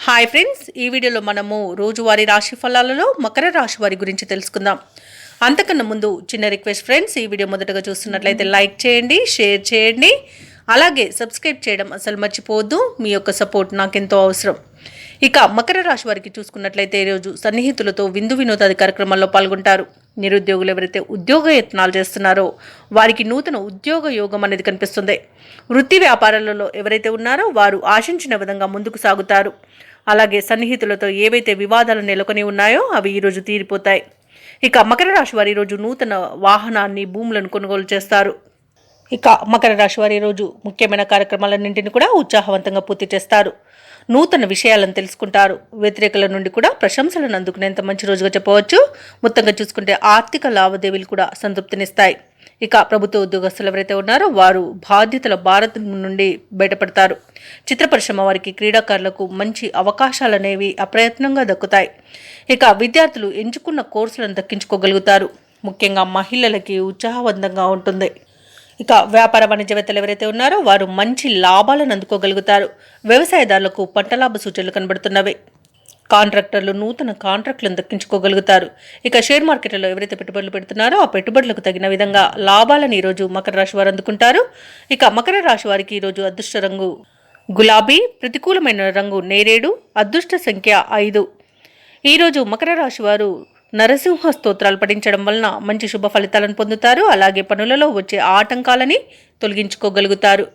Hi friends, ఈ వీడియోలో మనము రోజువారీ రాశి ఫలాలలో మకర రాశి వారి గురించి తెలుసుకుందాం. అంతకన్నా ముందు చిన్న రిక్వెస్ట్ ఫ్రెండ్స్, ఈ వీడియో మొదటగా చూస్తున్నట్లయితే లైక్ చేయండి, షేర్ చేయండి, అలాగే సబ్స్క్రైబ్ చేయడం అసలు మర్చిపోవద్దు. మీ యొక్క సపోర్ట్ నాకెంతో అవసరం. ఇక మకర రాశి వారికి చూసుకున్నట్లయితే ఈరోజు సన్నిహితులతో విందు వినోదాది కార్యక్రమాల్లో పాల్గొంటారు. నిరుద్యోగులు ఎవరైతే ఉద్యోగ యత్నాలు చేస్తున్నారో వారికి నూతన ఉద్యోగ యోగం అనేది కనిపిస్తుంది. వృత్తి వ్యాపారాలలో ఎవరైతే ఉన్నారో వారు ఆశించిన విధంగా ముందుకు సాగుతారు. అలాగే సన్నిహితులతో ఏవైతే వివాదాలు నెలకొని ఉన్నాయో అవి ఈరోజు తీరిపోతాయి. ఇక మకర రాశి వారి ఈరోజు నూతన వాహనాన్ని, భూములను కొనుగోలు చేస్తారు. ఇక మకర రాశి వారి రోజు ముఖ్యమైన కార్యక్రమాలన్నింటినీ కూడా ఉత్సాహవంతంగా పూర్తి చేస్తారు. నూతన విషయాలను తెలుసుకుంటారు. వ్యతిరేకుల నుండి కూడా ప్రశంసలను అందుకునేంత మంచి రోజుగా చెప్పవచ్చు. మొత్తంగా చూసుకుంటే ఆర్థిక లావాదేవీలు కూడా సంతృప్తినిస్తాయి. ఇక ప్రభుత్వ ఉద్యోగస్తులు ఎవరైతే ఉన్నారో వారు బాధ్యతల భారత్ నుండి బయటపడతారు. చిత్ర పరిశ్రమ వారికి, క్రీడాకారులకు మంచి అవకాశాలు అనేవి అప్రయత్నంగా దక్కుతాయి. ఇక విద్యార్థులు ఎంచుకున్న కోర్సులను దక్కించుకోగలుగుతారు. ముఖ్యంగా మహిళలకి ఉత్సాహవంతంగా ఉంటుంది. ఇక వ్యాపార వాణిజ్యవేత్తలు ఎవరైతే ఉన్నారో వారు మంచి లాభాలను అందుకోగలుగుతారు. వ్యవసాయదారులకు పంట లాభ సూచనలు కనబడుతున్నవి. కాంట్రాక్టర్లు నూతన కాంట్రాక్టులను దక్కించుకోగలుగుతారు. ఇక షేర్ మార్కెట్లలో ఎవరైతే పెట్టుబడులు పెడుతున్నారో ఆ పెట్టుబడులకు తగిన విధంగా లాభాలను ఈరోజు మకర రాశి వారు అందుకుంటారు. ఇక మకర రాశి వారికి ఈరోజు అదృష్ట రంగు గులాబీ, ప్రతికూలమైన రంగు నేరేడు, అదృష్ట సంఖ్య 5. ఈరోజు మకర రాశి వారు నరసింహ స్తోత్రాలు పఠించడం వలన మంచి శుభ ఫలితాలను పొందుతారు. అలాగే పనులలో వచ్చే ఆటంకాలని తొలగించుకోగలుగుతారు.